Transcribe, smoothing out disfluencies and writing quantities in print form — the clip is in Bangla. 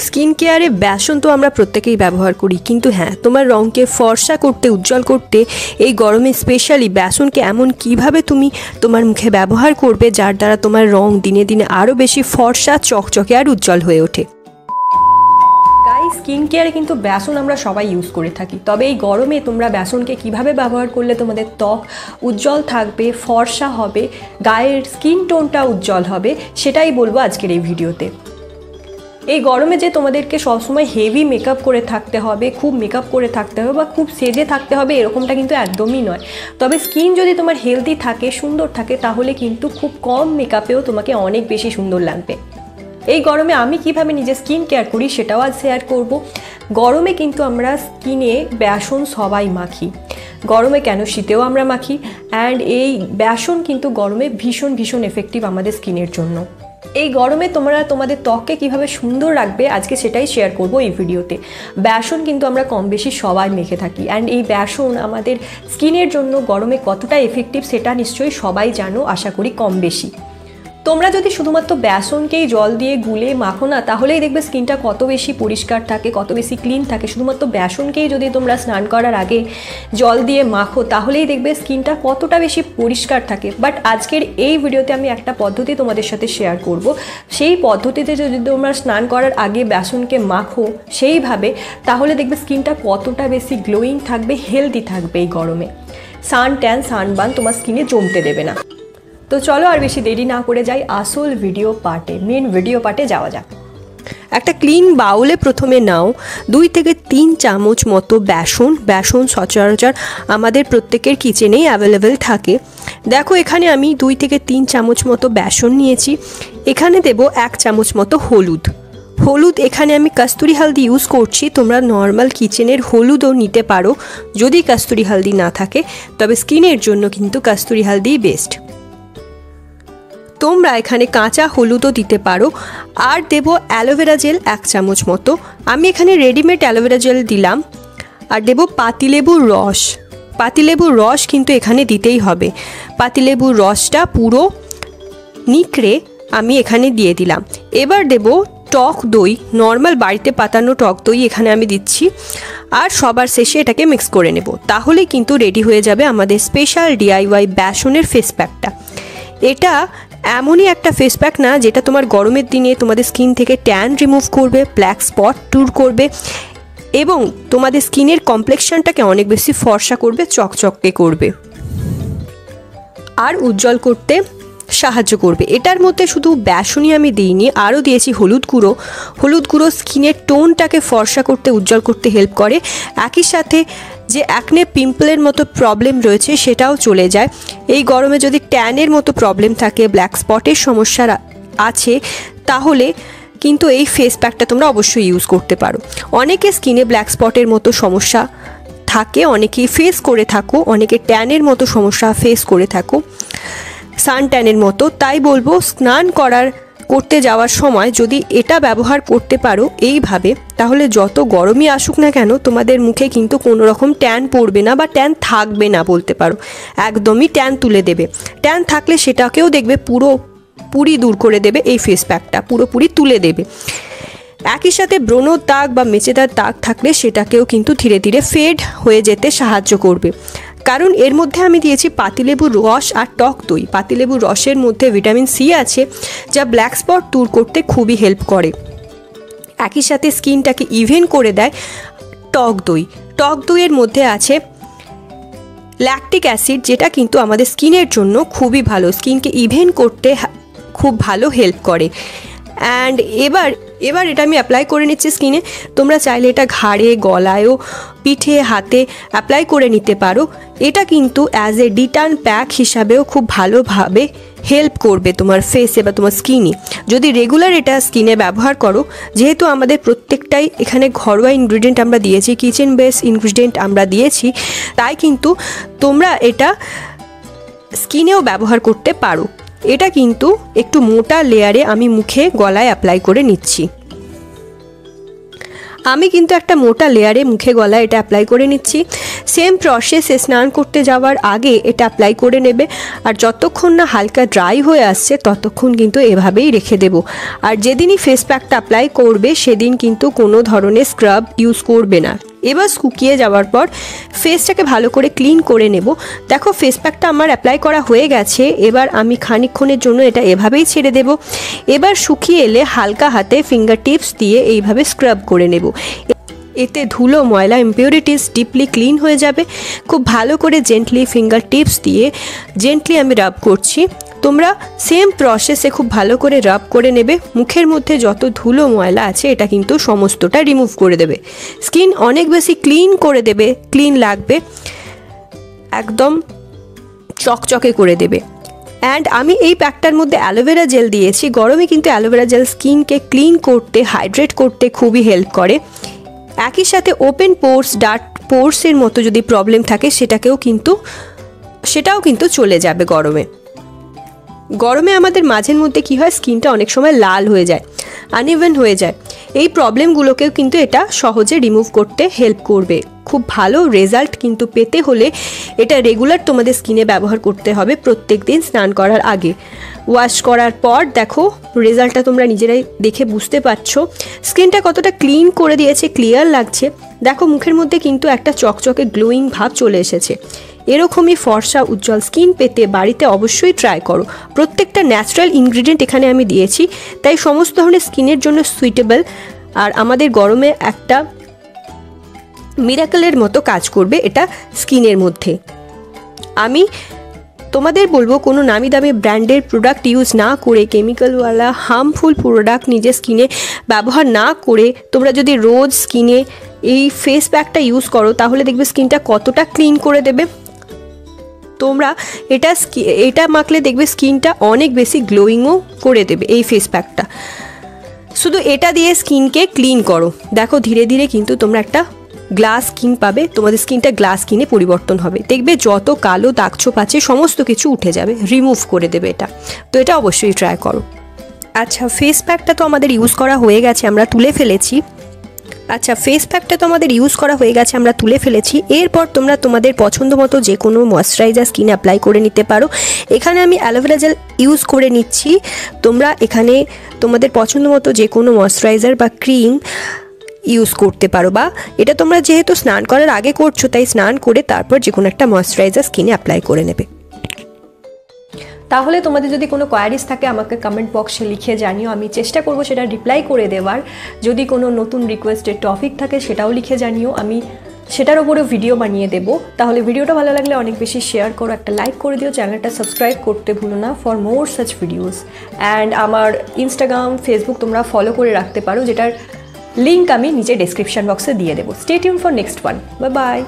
স্কিন কেয়ারে বেসন তো আমরা প্রত্যেকেই ব্যবহার করি, কিন্তু হ্যাঁ, তোমার রঙকে ফর্সা করতে, উজ্জ্বল করতে এই গরমে স্পেশালি বেসনকে এমন কিভাবে তুমি তোমার মুখে ব্যবহার করবে যার দ্বারা তোমার রং দিনে দিনে আরও বেশি ফর্সা, চকচকে আর উজ্জ্বল হয়ে ওঠে। স্কিন কেয়ারে কিন্তু বেসন আমরা সবাই ইউজ করে থাকি, তবে এই গরমে তোমরা বেসনকে কিভাবে ব্যবহার করলে তোমাদের ত্বক উজ্জ্বল থাকবে, ফর্সা হবে, গায়ের স্কিন টোনটা উজ্জ্বল হবে, সেটাই বলবো আজকের এই ভিডিওতে। এই গরমে যে তোমাদেরকে সবসময় হেভি মেকআপ করে থাকতে হবে, খুব মেকআপ করে থাকতে হবে বা খুব সেজে থাকতে হবে, এরকমটা কিন্তু একদমই নয়। তবে স্কিন যদি তোমার হেলদি থাকে, সুন্দর থাকে, তাহলে কিন্তু খুব কম মেকআপেও তোমাকে অনেক বেশি সুন্দর লাগবে। এই গরমে আমি কিভাবে নিজের স্কিন কেয়ার করি সেটাও আজ শেয়ার করব। গরমে কিন্তু আমরা স্কিনে বেসন সবাই মাখি, গরমে কেন শীতেও আমরা মাখি, অ্যান্ড এই বেসন কিন্তু গরমে ভীষণ ভীষণ এফেক্টিভ আমাদের স্কিনের জন্য। এই গরমে তোমরা তোমাদের ত্বককে কীভাবে সুন্দর রাখবে আজকে সেটাই শেয়ার করব এই ভিডিওতে। বেসন কিন্তু আমরা কম বেশি সবাই মেখে থাকি, অ্যান্ড এই বেসন আমাদের স্কিনের জন্য গরমে কতটা এফেক্টিভ সেটা নিশ্চয়ই সবাই জানো, আশা করি কম বেশি। তোমরা যদি শুধুমাত্র বেসনকেই জল দিয়ে গুলে মাখো না, তাহলেই দেখবে স্কিনটা কত বেশি পরিষ্কার থাকে, কত বেশি ক্লিন থাকে। শুধুমাত্র বেসনকেই যদি তোমরা স্নান করার আগে জল দিয়ে মাখো, তাহলেই দেখবে স্কিনটা কতটা বেশি পরিষ্কার থাকে। বাট আজকের এই ভিডিওতে আমি একটা পদ্ধতি তোমাদের সাথে শেয়ার করব। সেই পদ্ধতিতে যদি তোমরা স্নান করার আগে বেসনকে মাখো সেইভাবে, তাহলে দেখবে স্কিনটা কতটা বেশি গ্লোয়িং থাকবে, হেলদি থাকবে। এই গরমে সান ট্যান, সানবার্ন তোমার স্কিনে জমতে দেবে না। তো চলো আর বেশি দেরি না করে যাই আসল ভিডিও পার্টে, মেন ভিডিও পার্টে যাওয়া যাক। একটা ক্লিন বাউলে প্রথমে নাও 2 থেকে 3 চামচ মতো বেসন সচরাচর আমাদের প্রত্যেকের কিচেনেই অ্যাভেলেবেল থাকে। দেখো এখানে আমি 2 থেকে 3 চামচ মতো বেসন নিয়েছি। এখানে দেব 1 চামচ মতো হলুদ। এখানে আমি কস্তুরি হলদি ইউজ করছি, তোমরা নর্মাল কিচেনের হলুদও নিতে পারো যদি কস্তুরি হলদি না থাকে, তবে স্কিনের জন্য কিন্তু কস্তুরি হলদি বেস্ট। তোমরা এখানে কাঁচা হলুদও দিতে পারো। আর দেব অ্যালোভেরা জেল 1 চামচ মতো, আমি এখানে রেডিমেড অ্যালোভেরা জেল দিলাম। আর দেব পাতিলেবুর রস কিন্তু এখানে দিতেই হবে। পাতিলেবুর রসটা পুরো নিকড়ে আমি এখানে দিয়ে দিলাম। এবার দেব টক দই, নর্মাল বাড়িতে পাতানো টক দই এখানে আমি দিচ্ছি। আর সবার শেষে এটাকে মিক্স করে নেব, তাহলে কিন্তু রেডি হয়ে যাবে আমাদের স্পেশাল DIY বেসনের ফেস প্যাকটা। এটা এমনই একটা ফেস প্যাক না যেটা তোমার গরমের দিনে তোমাদের স্কিন থেকে ট্যান রিমুভ করবে, ব্ল্যাক স্পট দূর করবে এবং তোমাদের স্কিনের কমপ্লেক্সনটাকে অনেক বেশি ফর্সা করবে, চকচকে করবে আর উজ্জ্বল করতে সাহায্য করবে। এটার মধ্যে শুধু বেসনই আমি দিইনি, আরও দিয়েছি হলুদ গুঁড়ো স্কিনের টোনটাকে ফর্সা করতে, উজ্জ্বল করতে হেল্প করে। একই সাথে যে অ্যাকনে পিম্পলের মতো প্রবলেম রয়েছে সেটাও চলে যায়। এই গরমে যদি ট্যানের মতো প্রবলেম থাকে, ব্ল্যাক স্পটের সমস্যা আছে, তাহলে কিন্তু এই ফেস প্যাকটা তোমরা অবশ্যই ইউজ করতে পারো। অনেকে স্কিনে ব্ল্যাক স্পটের মতো সমস্যা থাকে, অনেকেই ফেস করে থাকো, অনেকে ট্যানের মতো সমস্যা ফেস করে থাকো, সান ট্যানের মতো। তাই বলবো স্নান করতে যাওয়ার সময় যদি এটা ব্যবহার করতে পারো এইভাবে, তাহলে যত গরমই আসুক না কেন তোমাদের মুখে কিন্তু কোনো রকম ট্যান পড়বে না বা ট্যান থাকবে না বলতে পারো, একদমই ট্যান তুলে দেবে। ট্যান থাকলে সেটাকেও দেখবে পুরোপুরি দূর করে দেবে, এই ফেস প্যাকটা পুরোপুরি তুলে দেবে। একই সাথে ব্রণর দাগ বা মেচেদার দাগ থাকলে সেটাকেও কিন্তু ধীরে ধীরে ফেড হয়ে যেতে সাহায্য করবে। কারণ এর মধ্যে আমি দিয়েছি পাতিলেবুর রস আর টক দই। পাতিলেবুর রসের মধ্যে ভিটামিন সি আছে, যা ব্ল্যাক স্পট দূর করতে খুবই হেল্প করে। একই সাথে স্কিনটাকে ইভেন করে দেয় টক দইয়ের মধ্যে আছে ল্যাকটিক অ্যাসিড, যেটা কিন্তু আমাদের স্কিনের জন্য খুবই ভালো, স্কিনকে ইভেন করতে খুব ভালো হেল্প করে। অ্যান্ড এবার এটা আমি অ্যাপ্লাই করে নিচ্ছি স্কিনে। তোমরা চাইলে এটা ঘাড়ে, গলায়ও, পিঠে, হাতে অ্যাপ্লাই করে নিতে পারো। এটা কিন্তু অ্যাজ এ ডিটার্ন প্যাক হিসাবেও খুব ভালোভাবে হেল্প করবে তোমার ফেসে বা তোমার স্কিনে, যদি রেগুলার এটা স্কিনে ব্যবহার করো। যেহেতু আমাদের প্রত্যেকটাই এখানে ঘরোয়া ইনগ্রিডিয়েন্ট আমরা দিয়েছি, কিচেন বেস ইনগ্রিডিয়েন্ট আমরা দিয়েছি, তাই কিন্তু তোমরা এটা স্কিনেও ব্যবহার করতে পারো। এটা কিন্তু একটু মোটা লেয়ারে আমি মুখে, গলায় অ্যাপ্লাই করে নিচ্ছি। আমি কিন্তু একটা মোটা লেয়ারে মুখে, গলায় এটা অ্যাপ্লাই করে নিচ্ছি। সেম প্রসেসে স্নান করতে যাওয়ার আগে এটা অ্যাপ্লাই করে নেবে। আর যতক্ষণ না হালকা ড্রাই হয়ে আসছে ততক্ষণ কিন্তু এভাবেই রেখে দেব। আর যেদিনই ফেস প্যাকটা অ্যাপ্লাই করবে সেদিন কিন্তু কোনো ধরনের স্ক্রাব ইউজ করবে না। এবার শুকিয়ে যাওয়ার পর ফেসটাকে ভালো করে ক্লিন করে নেব। দেখো ফেস প্যাকটা আমার অ্যাপ্লাই করা হয়ে গেছে। এবার আমি খানিকক্ষণের জন্য এটা এভাবেই ছেড়ে দেব। এবার শুকিয়ে এলে হালকা হাতে ফিঙ্গার টিপস দিয়ে এইভাবে স্ক্রাব করে নেব। এতে ধুলো ময়লা ইম্পিউরিটিস ডিপলি ক্লিন হয়ে যাবে। খুব ভালো করে জেন্টলি ফিঙ্গার টিপস দিয়ে জেন্টলি আমি রাব করছি। তোমরা সেম প্রসেসে খুব ভালো করে রাব করে নেবে। মুখের মধ্যে যত ধুলো ময়লা আছে এটা কিন্তু সমস্তটা রিমুভ করে দেবে। স্কিন অনেক বেশি ক্লিন করে দেবে, ক্লিন লাগবে, একদম চকচকে করে দেবে। অ্যান্ড আমি এই প্যাকটার মধ্যে অ্যালোভেরা জেল দিয়েছি। গরমে কিন্তু অ্যালোভেরা জেল স্কিনকে ক্লিন করতে, হাইড্রেট করতে খুবই হেল্প করে। একই সাথে ওপেন পোর্স, ডার্ক পোর্সের মতো যদি প্রবলেম থাকে সেটাও কিন্তু চলে যাবে গরমে। গরমে আমাদের মাঝের মধ্যে কি হয়, স্কিনটা অনেক সময় লাল হয়ে যায়, আনইভেন হয়ে যায়। এই প্রবলেমগুলোকেও কিন্তু এটা সহজে রিমুভ করতে হেল্প করবে। খুব ভালো রেজাল্ট কিন্তু পেতে হলে এটা রেগুলার তোমাদের স্কিনে ব্যবহার করতে হবে প্রত্যেক দিন স্নান করার আগে। ওয়াশ করার পর দেখো রেজাল্টটা তোমরা নিজেরাই দেখে বুঝতে পারছো স্কিনটা কতটা ক্লিন করে দিয়েছে, ক্লিয়ার লাগছে। দেখো মুখের মধ্যে কিন্তু একটা চকচকে গ্লোয়িং ভাব চলে এসেছে। এরকমই ফর্সা উজ্জ্বল স্কিন পেতে বাড়িতে অবশ্যই ট্রাই করো। প্রত্যেকটা ন্যাচারাল ইনগ্রিডিয়েন্ট এখানে আমি দিয়েছি, তাই সমস্ত ধরনের স্কিনের জন্য সুইটেবল। আর আমাদের গরমে একটা মিরাকেলের মতো কাজ করবে এটা স্কিনের মধ্যে। আমি তোমাদের বলবো কোনো নামি দামি ব্র্যান্ডের প্রোডাক্ট ইউজ না করে, কেমিক্যালওয়ালা হার্মফুল প্রোডাক্ট নিজের স্কিনে ব্যবহার না করে তোমরা যদি রোজ স্কিনে এই ফেস প্যাকটা ইউজ করো তাহলে দেখবে স্কিনটা কতটা ক্লিন করে দেবে। তোমরা এটা মাখলে দেখবে স্কিনটা অনেক বেশি গ্লোয়িংও করে দেবে। এই ফেস প্যাকটা শুধু এটা দিয়ে স্কিনকে ক্লিন করো, দেখো ধীরে ধীরে কিন্তু তোমরা একটা গ্লাস স্কিন পাবে। তোমাদের স্কিনটা গ্লাস স্কিনে পরিবর্তন হবে। দেখবে যত কালো দাগ ছোপ আছে সমস্ত কিছু উঠে যাবে, রিমুভ করে দেবে এটা। তো এটা অবশ্যই ট্রাই করো। আচ্ছা ফেস প্যাকটা তো আমাদের ইউজ করা হয়ে গেছে, আমরা তুলে ফেলেছি। এরপর তোমরা তোমাদের পছন্দ মতো যে কোনো ময়শ্চারাইজার স্কিনে অ্যাপ্লাই করে নিতে পারো। এখানে আমি অ্যালোভেরা জেল ইউজ করে নিচ্ছি। তোমরা এখানে তোমাদের পছন্দ মতো যে কোনো ময়শ্চারাইজার বা ক্রিম ইউজ করতে পারো, বা এটা তোমরা যেহেতু স্নান করার আগে করছো তাই স্নান করে তারপর যে কোনো একটা ময়শ্চারাইজার স্কিনে অ্যাপ্লাই করে নেবে। তাহলে তোমাদের যদি কোনো কোয়ারিজ থাকে আমাকে কমেন্ট বক্সে লিখে জানিও, আমি চেষ্টা করব সেটা রিপ্লাই করে দেওয়ার। যদি কোনো নতুন রিকোয়েস্টেড টপিক থাকে সেটাও লিখে জানিও, আমি সেটার উপরে ভিডিও বানিয়ে দেবো। তাহলে ভিডিওটা ভালো লাগলে অনেক বেশি শেয়ার করো, একটা লাইক করে দিও, চ্যানেলটা সাবস্ক্রাইব করতে ভুলো না for more such videos. And আমার ইনস্টাগ্রাম, ফেসবুক তোমরা ফলো করে রাখতে পারো, যেটার লিঙ্ক আমি নিচে ডেসক্রিপশন বক্সে দিয়ে দেবো। Stay tune for next one. Bye bye.